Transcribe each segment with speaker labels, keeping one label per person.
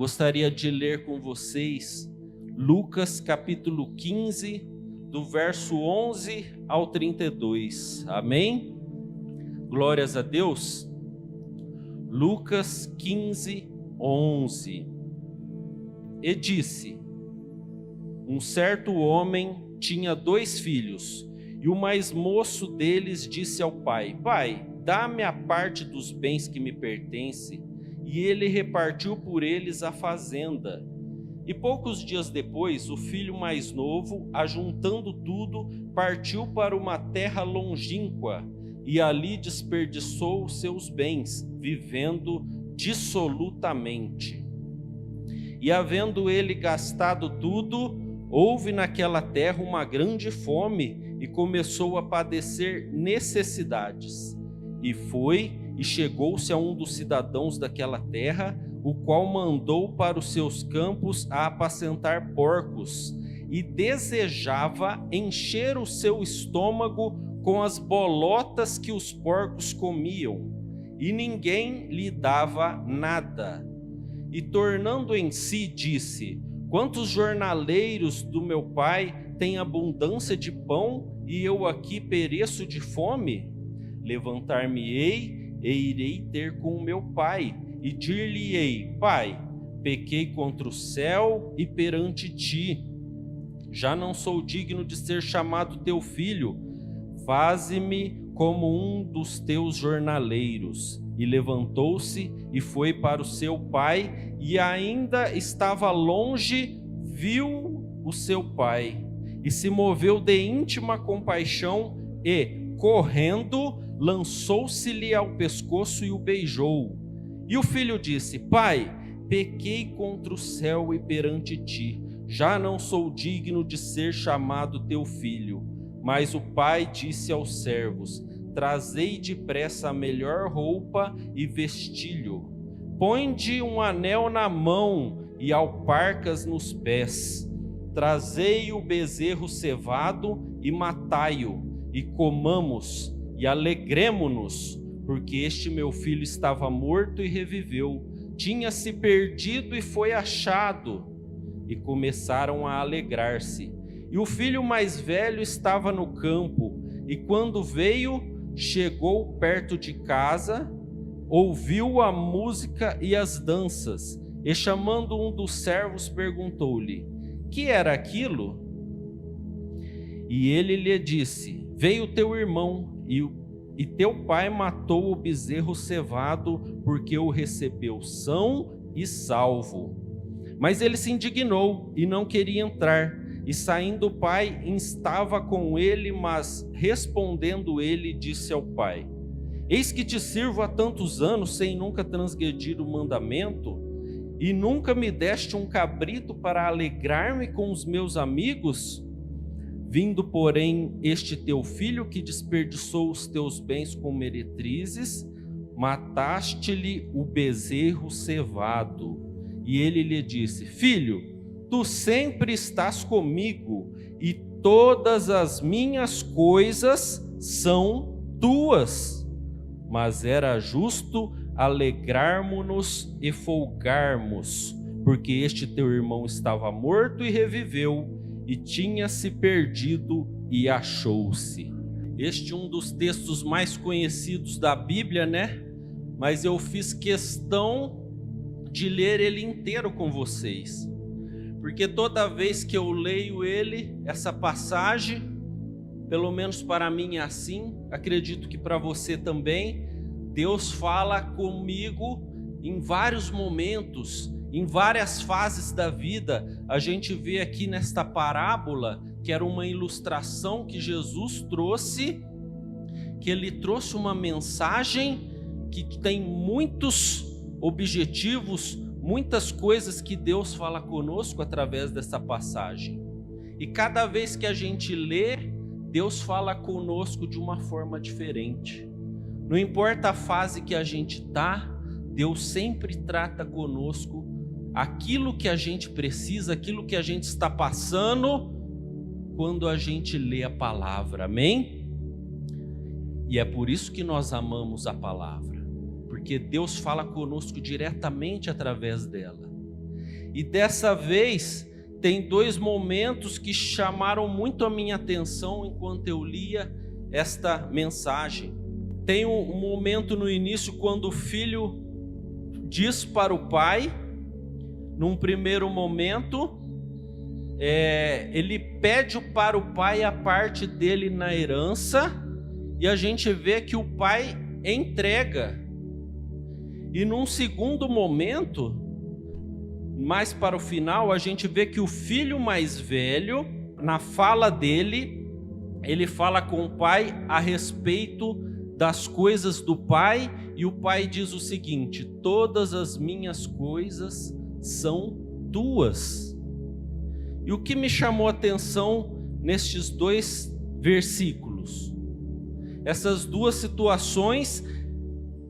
Speaker 1: gostaria de ler com vocês Lucas capítulo 15, do verso 11 ao 32. Amém? Glórias a Deus. Lucas 15, 11. E disse: um certo homem tinha 2 filhos, e o mais moço deles disse ao pai: Pai, dá-me a parte dos bens que me pertence. E ele repartiu por eles a fazenda. E poucos dias depois, o filho mais novo, ajuntando tudo, partiu para uma terra longínqua, e ali desperdiçou os seus bens, vivendo dissolutamente. E havendo ele gastado tudo, houve naquela terra uma grande fome, e começou a padecer necessidades. E foi e chegou-se a um dos cidadãos daquela terra, o qual mandou para os seus campos a apacentar porcos, e desejava encher o seu estômago com as bolotas que os porcos comiam, e ninguém lhe dava nada. E tornando em si, disse: Quantos jornaleiros do meu pai têm abundância de pão, e eu aqui pereço de fome? Levantar-me-ei e irei ter com o meu pai, e dir-lhe-ei: Pai, pequei contra o céu e perante ti. Já não sou digno de ser chamado teu filho. Faze-me como um dos teus jornaleiros. E levantou-se e foi para o seu pai, e ainda estava longe, viu o seu pai, e se moveu de íntima compaixão, e, correndo, lançou-se-lhe ao pescoço e o beijou. E o filho disse: Pai, pequei contra o céu e perante ti, já não sou digno de ser chamado teu filho. Mas o pai disse aos servos: Trazei depressa a melhor roupa e vestilho, põe-lhe um anel na mão e alparcas nos pés. Trazei o bezerro cevado e matai-o, e comamos e alegremo-nos, porque este meu filho estava morto e reviveu, tinha se perdido e foi achado. E começaram a alegrar-se. E o filho mais velho estava no campo, e quando veio, chegou perto de casa, ouviu a música e as danças, e chamando um dos servos, perguntou-lhe: que era aquilo? E ele lhe disse: Veio teu irmão, e teu pai matou o bezerro cevado, porque o recebeu são e salvo. Mas ele se indignou e não queria entrar. E saindo o pai, instava com ele, mas respondendo ele, disse ao pai: Eis que te sirvo há tantos anos, sem nunca transgredir o mandamento, e nunca me deste um cabrito para alegrar-me com os meus amigos? Vindo, porém, este teu filho que desperdiçou os teus bens com meretrizes, mataste-lhe o bezerro cevado. E ele lhe disse: Filho, tu sempre estás comigo, e todas as minhas coisas são tuas. Mas era justo alegrarmos-nos e folgarmos, porque este teu irmão estava morto e reviveu, e tinha se perdido e achou-se. Este é um dos textos mais conhecidos da Bíblia, né? Mas eu fiz questão de ler ele inteiro com vocês, porque toda vez que eu leio ele, essa passagem, pelo menos para mim é assim, acredito que para você também, Deus fala comigo em vários momentos, em várias fases da vida. A gente vê aqui nesta parábola, que era uma ilustração que Jesus trouxe, que ele trouxe uma mensagem que tem muitos objetivos, muitas coisas que Deus fala conosco através dessa passagem. E cada vez que a gente lê, Deus fala conosco de uma forma diferente. Não importa a fase que a gente está, Deus sempre trata conosco aquilo que a gente precisa, aquilo que a gente está passando, quando a gente lê a palavra, amém? E é por isso que nós amamos a palavra, porque Deus fala conosco diretamente através dela. E dessa vez tem dois momentos que chamaram muito a minha atenção enquanto eu lia esta mensagem. Tem um momento no início quando o filho diz para o pai, num primeiro momento, ele pede para o pai a parte dele na herança, e a gente vê que o pai entrega. E num segundo momento, mais para o final, a gente vê que o filho mais velho, na fala dele, ele fala com o pai a respeito das coisas do pai, e o pai diz o seguinte: todas as minhas coisas são tuas. E o que me chamou a atenção nestes dois versículos? Essas duas situações,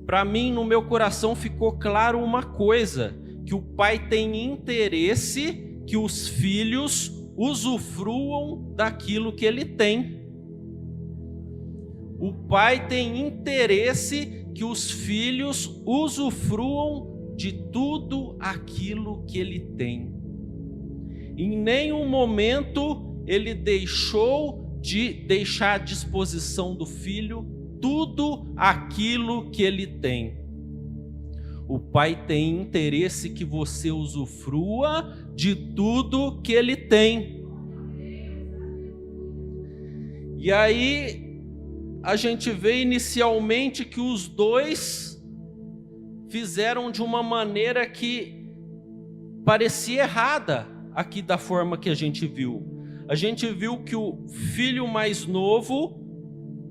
Speaker 1: para mim, no meu coração ficou claro uma coisa: que o pai tem interesse que os filhos usufruam daquilo que ele tem. O pai tem interesse que os filhos usufruam de tudo aquilo que ele tem. Em nenhum momento ele deixou de deixar à disposição do filho tudo aquilo que ele tem. O pai tem interesse que você usufrua de tudo que ele tem. E aí a gente vê inicialmente que os dois fizeram de uma maneira que parecia errada aqui da forma que a gente viu. A gente viu que o filho mais novo,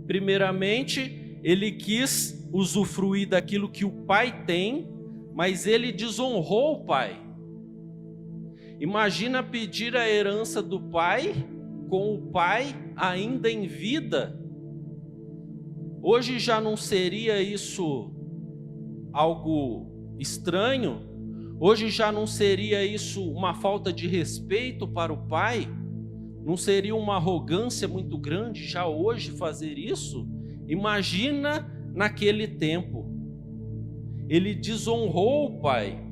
Speaker 1: primeiramente, ele quis usufruir daquilo que o pai tem, mas ele desonrou o pai. Imagina pedir a herança do pai com o pai ainda em vida. Hoje já não seria isso algo estranho? Hoje já não seria isso uma falta de respeito para o pai? Não seria uma arrogância muito grande já hoje fazer isso? Imagina naquele tempo. Ele desonrou o pai.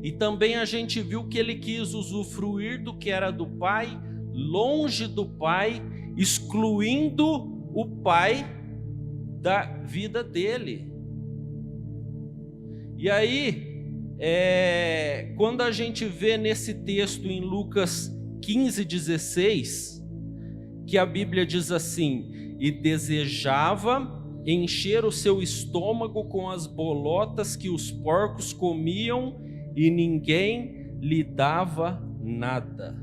Speaker 1: E também a gente viu que ele quis usufruir do que era do pai, longe do pai, excluindo o pai da vida dele. E aí, quando a gente vê nesse texto em Lucas 15:16, que a Bíblia diz assim: e desejava encher o seu estômago com as bolotas que os porcos comiam, e ninguém lhe dava nada.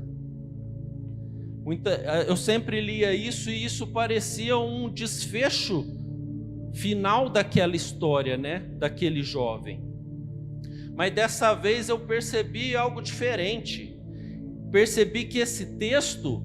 Speaker 1: Eu sempre lia isso, e isso parecia um desfecho final daquela história, né? Daquele jovem. Mas dessa vez eu percebi algo diferente. Percebi que esse texto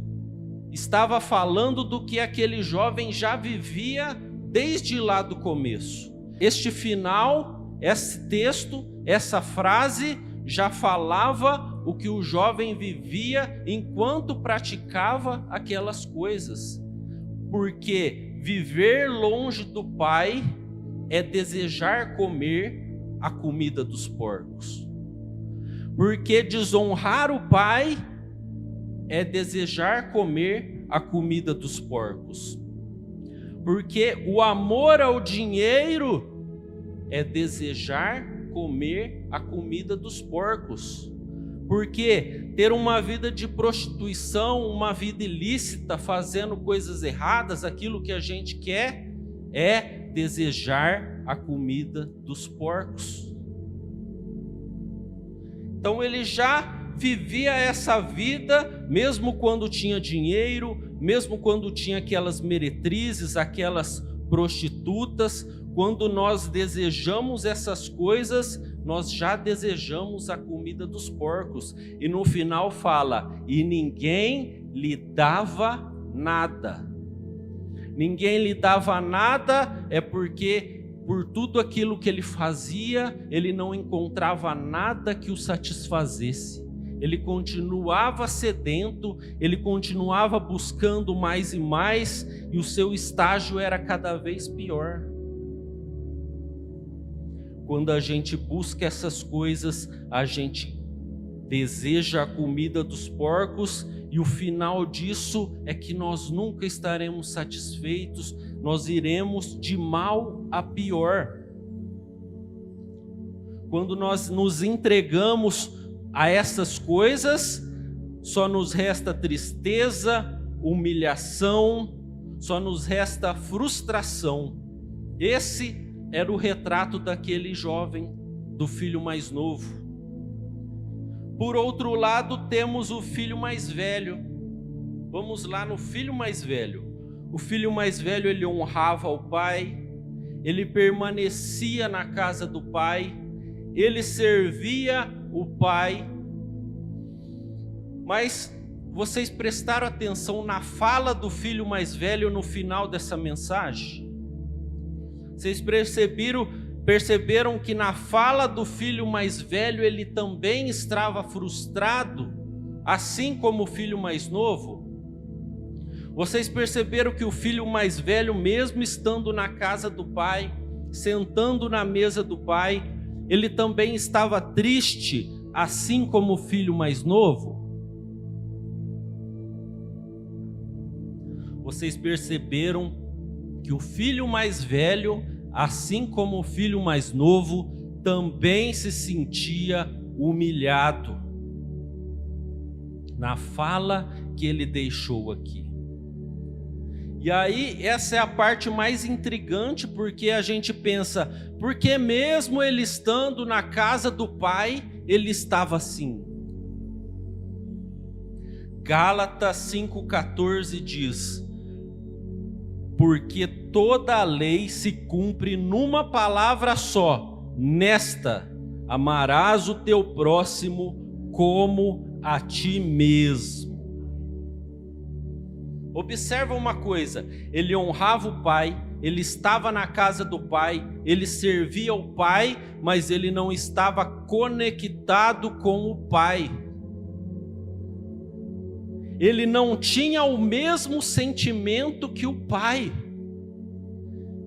Speaker 1: estava falando do que aquele jovem já vivia desde lá do começo. Este final, esse texto, essa frase já falava o que o jovem vivia enquanto praticava aquelas coisas. Porque viver longe do pai é desejar comer a comida dos porcos. Porque desonrar o pai é desejar comer a comida dos porcos. Porque o amor ao dinheiro é desejar comer a comida dos porcos. Porque ter uma vida de prostituição, uma vida ilícita, fazendo coisas erradas, aquilo que a gente quer é desejar a comida dos porcos. Então ele já vivia essa vida, mesmo quando tinha dinheiro, mesmo quando tinha aquelas meretrizes, aquelas prostitutas. Quando nós desejamos essas coisas, nós já desejamos a comida dos porcos. E no final fala: e ninguém lhe dava nada. Ninguém lhe dava nada é porque por tudo aquilo que ele fazia, ele não encontrava nada que o satisfazesse. Ele continuava sedento, ele continuava buscando mais e mais, e o seu estágio era cada vez pior. Quando a gente busca essas coisas, a gente deseja a comida dos porcos, e o final disso é que nós nunca estaremos satisfeitos, nós iremos de mal a pior. Quando nós nos entregamos a essas coisas, só nos resta tristeza, humilhação, só nos resta frustração. Esse era o retrato daquele jovem, do filho mais novo. Por outro lado, temos o filho mais velho. Vamos lá no filho mais velho. O filho mais velho, ele honrava o pai, ele permanecia na casa do pai, ele servia o pai. Mas vocês prestaram atenção na fala do filho mais velho no final dessa mensagem? Vocês perceberam que na fala do filho mais velho ele também estava frustrado, assim como o filho mais novo? Vocês perceberam que o filho mais velho, mesmo estando na casa do pai, sentando na mesa do pai, ele também estava triste, assim como o filho mais novo? Vocês perceberam que o filho mais velho, assim como o filho mais novo, também se sentia humilhado na fala que ele deixou aqui. E aí, essa é a parte mais intrigante, porque a gente pensa, porque mesmo ele estando na casa do pai, ele estava assim. Gálatas 5,14 diz: porque toda a lei se cumpre numa palavra só, nesta: amarás o teu próximo como a ti mesmo. Observa uma coisa, ele honrava o pai, ele estava na casa do pai, ele servia o pai, mas ele não estava conectado com o pai. Ele não tinha o mesmo sentimento que o pai.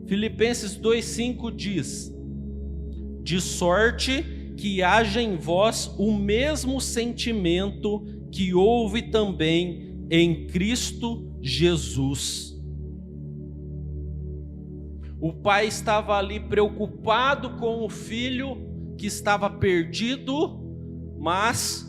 Speaker 1: Filipenses 2,5 diz: de sorte que haja em vós o mesmo sentimento que houve também em Cristo Jesus. O pai estava ali preocupado com o filho que estava perdido, mas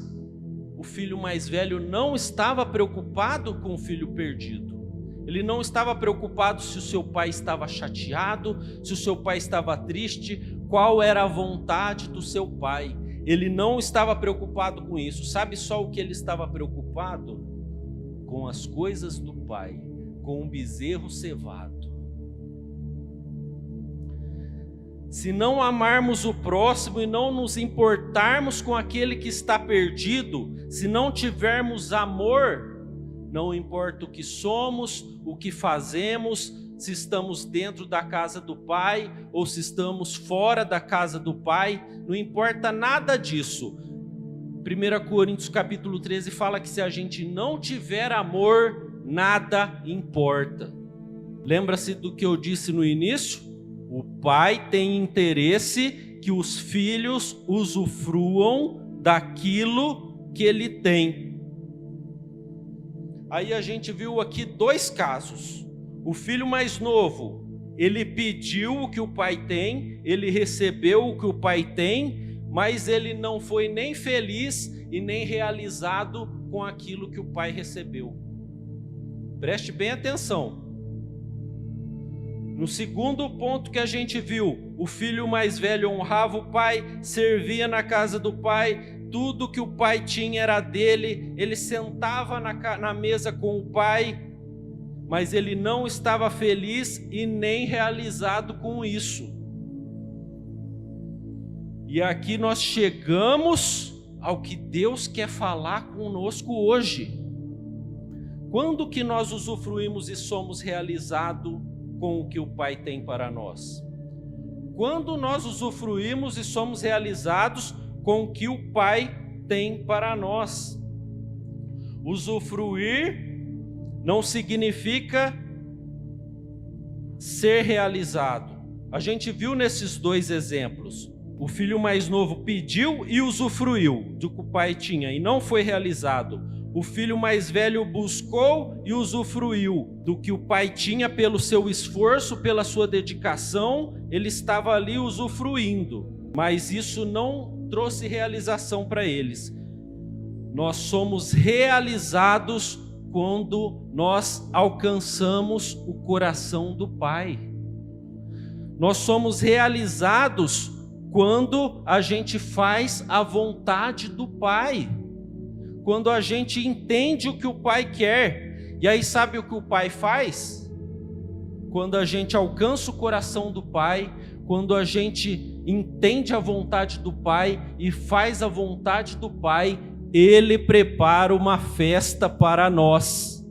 Speaker 1: o filho mais velho não estava preocupado com o filho perdido. Ele não estava preocupado se o seu pai estava chateado, se o seu pai estava triste, qual era a vontade do seu pai. Ele não estava preocupado com isso. Sabe só o que ele estava preocupado? Com as coisas do pai, com um bezerro cevado. Se não amarmos o próximo e não nos importarmos com aquele que está perdido, se não tivermos amor, não importa o que somos, o que fazemos, se estamos dentro da casa do pai ou se estamos fora da casa do pai, não importa nada disso. 1 Coríntios capítulo 13 fala que se a gente não tiver amor, nada importa. Lembra-se do que eu disse no início? O pai tem interesse que os filhos usufruam daquilo que ele tem. Aí a gente viu aqui dois casos. O filho mais novo, ele pediu o que o pai tem, ele recebeu o que o pai tem, mas ele não foi nem feliz e nem realizado com aquilo que o pai recebeu. Preste bem atenção. No segundo ponto que a gente viu, o filho mais velho honrava o pai, servia na casa do pai, tudo que o pai tinha era dele, ele sentava na mesa com o pai, mas ele não estava feliz e nem realizado com isso. E aqui nós chegamos ao que Deus quer falar conosco hoje. Quando que nós usufruímos e somos realizados com o que o Pai tem para nós? Quando nós usufruímos e somos realizados com o que o Pai tem para nós. Usufruir não significa ser realizado. A gente viu nesses dois exemplos. O filho mais novo pediu e usufruiu do que o pai tinha e não foi realizado. O filho mais velho buscou e usufruiu do que o pai tinha pelo seu esforço, pela sua dedicação. Ele estava ali usufruindo, mas isso não trouxe realização para eles. Nós somos realizados quando nós alcançamos o coração do Pai. Nós somos realizados quando a gente faz a vontade do Pai. Quando a gente entende o que o Pai quer. E aí sabe o que o Pai faz? Quando a gente alcança o coração do Pai, quando a gente entende a vontade do Pai e faz a vontade do Pai, Ele prepara uma festa para nós.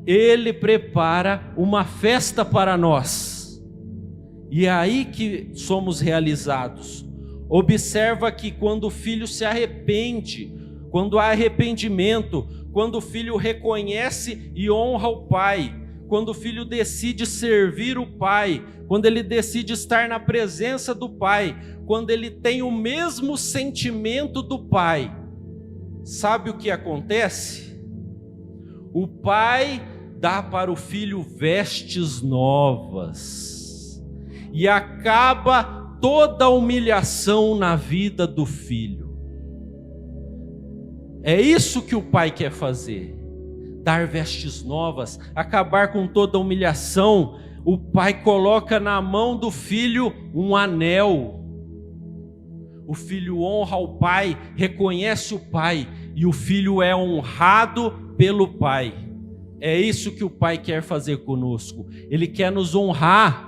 Speaker 1: Ele prepara uma festa para nós. E é aí que somos realizados. Observa que quando o filho se arrepende, quando há arrependimento, quando o filho reconhece e honra o pai, quando o filho decide servir o pai, quando ele decide estar na presença do pai, quando ele tem o mesmo sentimento do pai, sabe o que acontece? O pai dá para o filho vestes novas e acaba toda a humilhação na vida do filho. É isso que o pai quer fazer, dar vestes novas, acabar com toda a humilhação. O pai coloca na mão do filho um anel. O filho honra o pai, reconhece o pai, e o filho é honrado pelo pai. É isso que o pai quer fazer conosco. Ele quer nos honrar.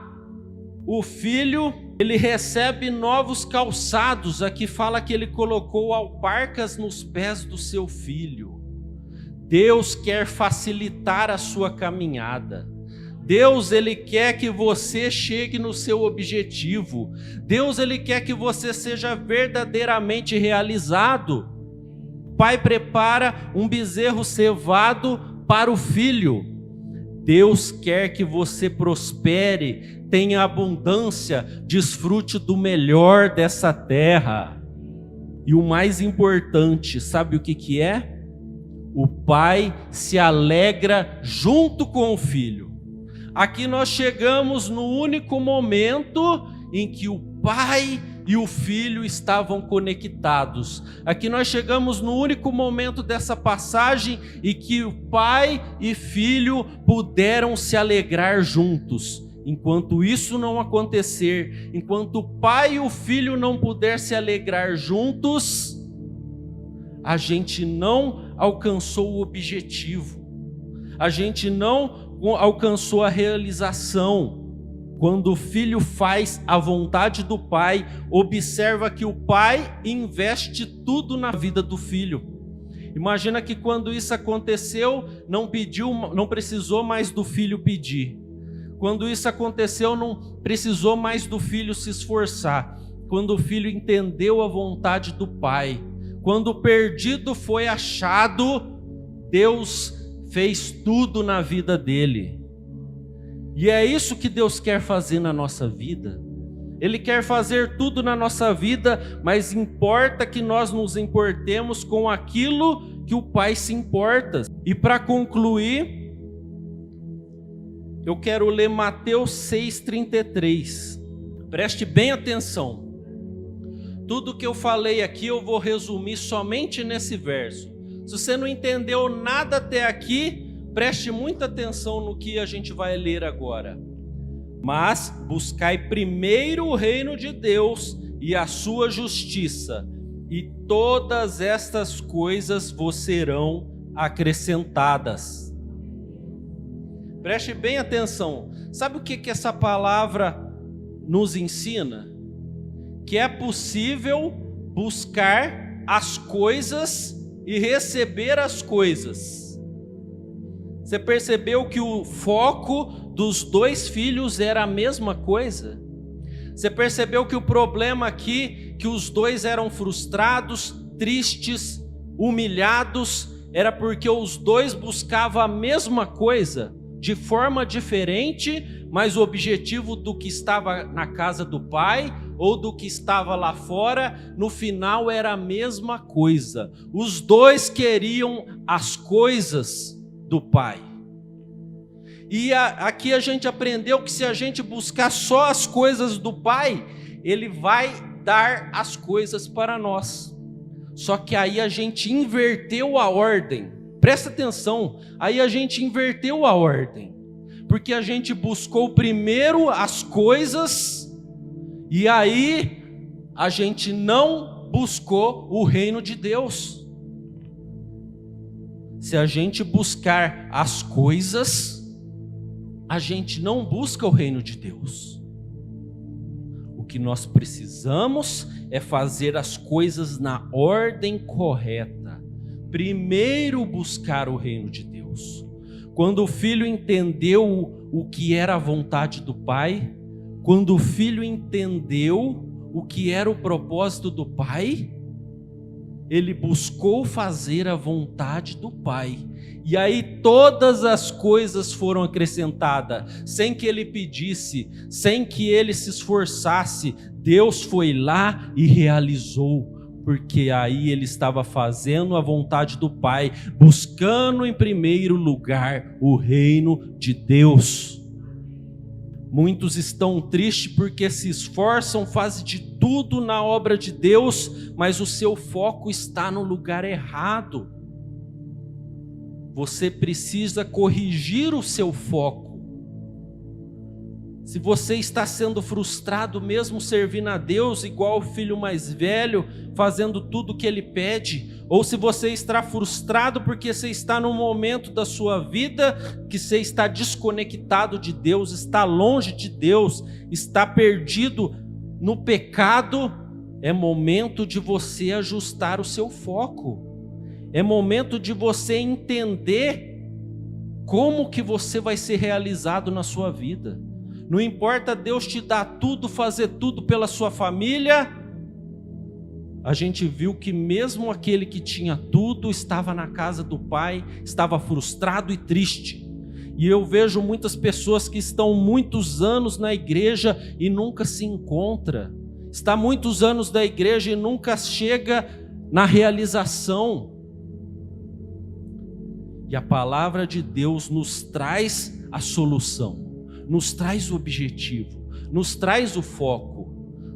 Speaker 1: O filho, ele recebe novos calçados. Aqui fala que ele colocou alparcas nos pés do seu filho. Deus quer facilitar a sua caminhada. Deus, ele quer que você chegue no seu objetivo. Deus, ele quer que você seja verdadeiramente realizado. O pai prepara um bezerro cevado para o filho. Deus quer que você prospere, tenha abundância, desfrute do melhor dessa terra. E o mais importante, sabe o que é? O pai se alegra junto com o filho. Aqui nós chegamos no único momento em que o pai e o filho estavam conectados. Aqui nós chegamos no único momento dessa passagem em que o pai e filho puderam se alegrar juntos. Enquanto isso não acontecer, enquanto o pai e o filho não puderem se alegrar juntos, a gente não alcançou o objetivo. A gente não alcançou a realização. Quando o filho faz a vontade do pai, observa que o pai investe tudo na vida do filho. Imagina que quando isso aconteceu, não precisou mais do filho pedir. Quando isso aconteceu, não precisou mais do filho se esforçar. Quando o filho entendeu a vontade do pai, quando o perdido foi achado, Deus fez tudo na vida dele. E é isso que Deus quer fazer na nossa vida. Ele quer fazer tudo na nossa vida, mas importa que nós nos importemos com aquilo que o Pai se importa. E para concluir, eu quero ler Mateus 6,33. Preste bem atenção. Tudo que eu falei aqui eu vou resumir somente nesse verso. Se você não entendeu nada até aqui, preste muita atenção no que a gente vai ler agora. Mas buscai primeiro o reino de Deus e a sua justiça, e todas estas coisas vos serão acrescentadas. Preste bem atenção. Sabe o que essa palavra nos ensina? Que é possível buscar as coisas e receber as coisas. Você percebeu que o foco dos dois filhos era a mesma coisa? Você percebeu que o problema aqui, que os dois eram frustrados, tristes, humilhados, era porque os dois buscavam a mesma coisa, de forma diferente, mas o objetivo do que estava na casa do Pai ou do que estava lá fora, no final era a mesma coisa. Os dois queriam as coisas do Pai. E aqui a gente aprendeu que se a gente buscar só as coisas do Pai, Ele vai dar as coisas para nós. Só que aí a gente inverteu a ordem. Presta atenção, aí a gente inverteu a ordem. Porque a gente buscou primeiro as coisas, e aí a gente não buscou o reino de Deus. Se a gente buscar as coisas, a gente não busca o reino de Deus. O que nós precisamos é fazer as coisas na ordem correta. Primeiro buscar o reino de Deus. Quando o filho entendeu o que era a vontade do Pai, quando o filho entendeu o que era o propósito do Pai, ele buscou fazer a vontade do Pai. E aí todas as coisas foram acrescentadas, sem que ele pedisse, sem que ele se esforçasse. Deus foi lá e realizou, porque aí ele estava fazendo a vontade do Pai, buscando em primeiro lugar o reino de Deus. Muitos estão tristes porque se esforçam, fazem de tudo na obra de Deus, mas o seu foco está no lugar errado. Você precisa corrigir o seu foco. Se você está sendo frustrado mesmo servindo a Deus, igual o filho mais velho, fazendo tudo o que ele pede, ou se você está frustrado porque você está num momento da sua vida que você está desconectado de Deus, está longe de Deus, está perdido no pecado, é momento de você ajustar o seu foco. É momento de você entender como que você vai ser realizado na sua vida. Não importa Deus te dar tudo, fazer tudo pela sua família. A gente viu que mesmo aquele que tinha tudo estava na casa do Pai, estava frustrado e triste. E eu vejo muitas pessoas que estão muitos anos na igreja e nunca se encontra. Está muitos anos na igreja e nunca chega na realização. E a palavra de Deus nos traz a solução, nos traz o objetivo, nos traz o foco.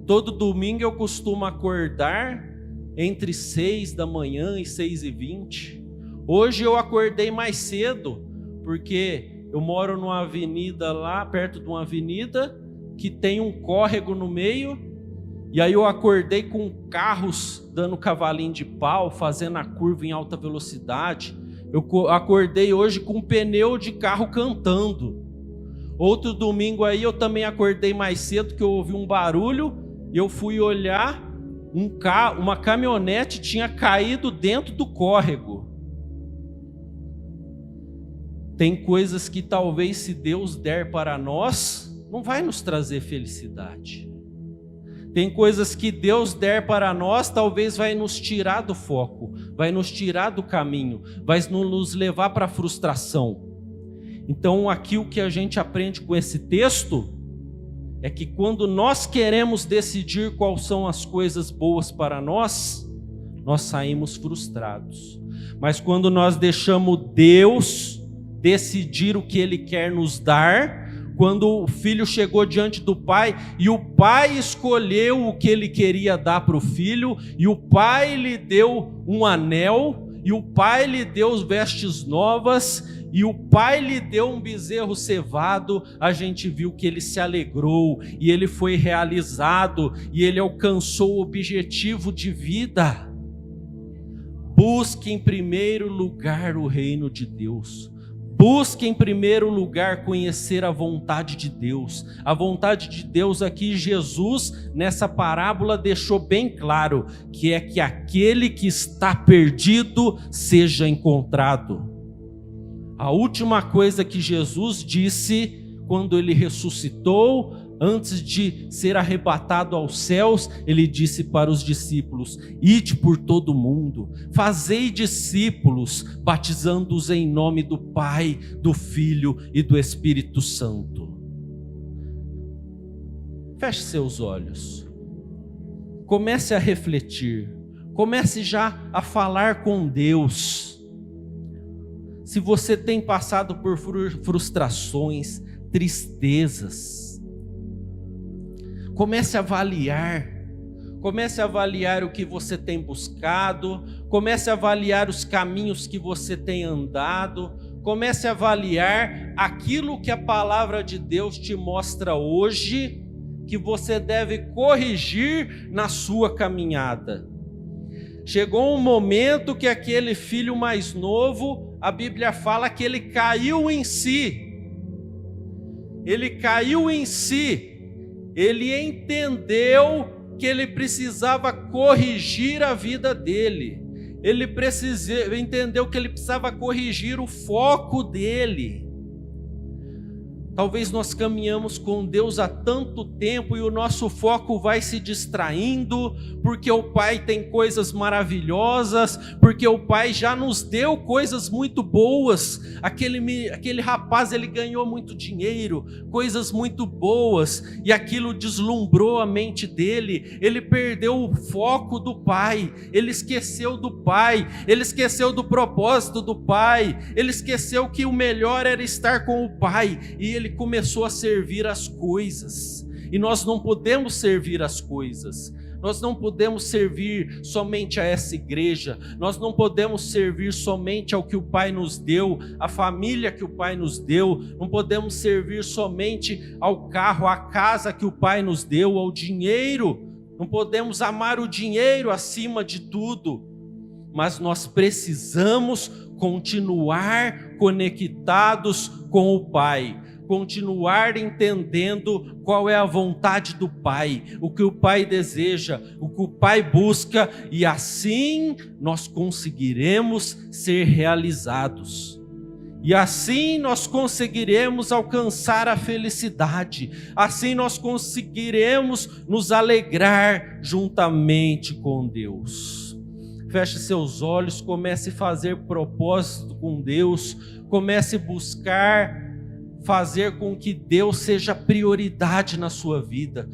Speaker 1: Todo domingo eu costumo acordar entre 6 da manhã e 6h20. Hoje eu acordei mais cedo, porque eu moro numa avenida lá, perto de uma avenida, que tem um córrego no meio, e aí eu acordei com carros dando cavalinho de pau, fazendo a curva em alta velocidade. Eu acordei hoje com um pneu de carro cantando. Outro domingo aí eu também acordei mais cedo, que eu ouvi um barulho, e eu fui olhar, uma caminhonete tinha caído dentro do córrego. Tem coisas que talvez, se Deus der para nós, não vai nos trazer felicidade. Tem coisas que Deus der para nós, talvez vai nos tirar do foco, vai nos tirar do caminho, vai nos levar para a frustração. Então aqui o que a gente aprende com esse texto é que quando nós queremos decidir quais são as coisas boas para nós, nós saímos frustrados. Mas quando nós deixamos Deus decidir o que Ele quer nos dar, quando o filho chegou diante do pai e o pai escolheu o que ele queria dar para o filho, e o pai lhe deu um anel, e o pai lhe deu vestes novas, e o pai lhe deu um bezerro cevado, a gente viu que ele se alegrou, e ele foi realizado, e ele alcançou o objetivo de vida. Busque em primeiro lugar o reino de Deus. Busque em primeiro lugar conhecer a vontade de Deus. A vontade de Deus aqui, Jesus, nessa parábola, deixou bem claro, que é que aquele que está perdido seja encontrado. A última coisa que Jesus disse quando ele ressuscitou, antes de ser arrebatado aos céus, ele disse para os discípulos: ide por todo o mundo, fazei discípulos, batizando-os em nome do Pai, do Filho e do Espírito Santo. Feche seus olhos. Comece a refletir. Comece já a falar com Deus. Se você tem passado por frustrações, tristezas, comece a avaliar. Comece a avaliar o que você tem buscado. Comece a avaliar os caminhos que você tem andado. Comece a avaliar aquilo que a palavra de Deus te mostra hoje, que você deve corrigir na sua caminhada. Chegou um momento que aquele filho mais novo, a Bíblia fala que ele caiu em si. Ele caiu em si. Ele entendeu que ele precisava corrigir a vida dele. Ele entendeu que ele precisava corrigir o foco dele. Talvez nós caminhamos com Deus há tanto tempo e o nosso foco vai se distraindo, porque o Pai tem coisas maravilhosas, porque o Pai já nos deu coisas muito boas. Aquele rapaz, ele ganhou muito dinheiro, coisas muito boas, e aquilo deslumbrou a mente dele. Ele perdeu o foco do Pai, ele esqueceu do Pai, ele esqueceu do propósito do Pai, ele esqueceu que o melhor era estar com o Pai, e ele começou a servir as coisas. E nós não podemos servir as coisas. Nós não podemos servir somente a essa igreja. Nós não podemos servir somente ao que o Pai nos deu, a família que o Pai nos deu. Não podemos servir somente ao carro, à casa que o Pai nos deu, ao dinheiro. Não podemos amar o dinheiro acima de tudo. Mas nós precisamos continuar conectados com o Pai. Continuar entendendo qual é a vontade do Pai, o que o Pai deseja, o que o Pai busca, e assim nós conseguiremos ser realizados. E assim nós conseguiremos alcançar a felicidade, assim nós conseguiremos nos alegrar juntamente com Deus. Feche seus olhos, comece a fazer propósito com Deus, comece a buscar fazer com que Deus seja prioridade na sua vida.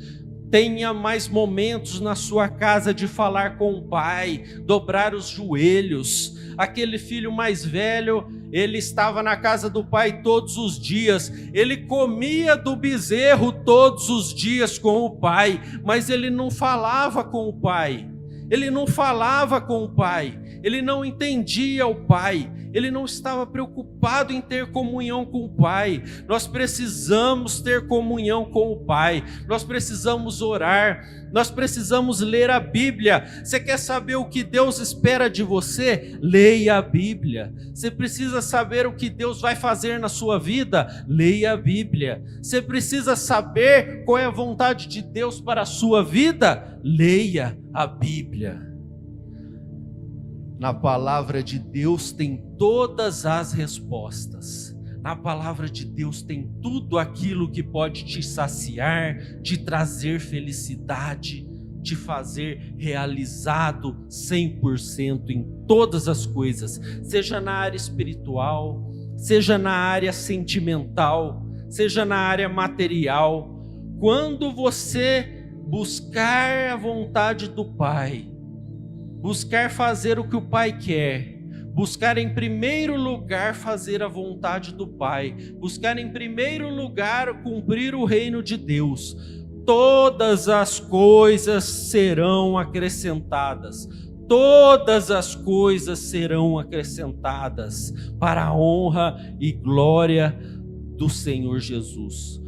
Speaker 1: Tenha mais momentos na sua casa de falar com o Pai, dobrar os joelhos. Aquele filho mais velho, ele estava na casa do Pai todos os dias, ele comia do bezerro todos os dias com o Pai, mas ele não falava com o Pai. Ele não falava com o Pai, ele não entendia o Pai, ele não estava preocupado em ter comunhão com o Pai. Nós precisamos ter comunhão com o Pai, nós precisamos orar, nós precisamos ler a Bíblia. Você quer saber o que Deus espera de você? Leia a Bíblia. Você precisa saber o que Deus vai fazer na sua vida? Leia a Bíblia. Você precisa saber qual é a vontade de Deus para a sua vida? Leia a Bíblia. Na palavra de Deus tem todas as respostas. Na palavra de Deus tem tudo aquilo que pode te saciar, te trazer felicidade, te fazer realizado 100% em todas as coisas, seja na área espiritual, seja na área sentimental, seja na área material. Quando você buscar a vontade do Pai, buscar fazer o que o Pai quer, buscar em primeiro lugar fazer a vontade do Pai, buscar em primeiro lugar cumprir o reino de Deus, todas as coisas serão acrescentadas. Todas as coisas serão acrescentadas para a honra e glória do Senhor Jesus.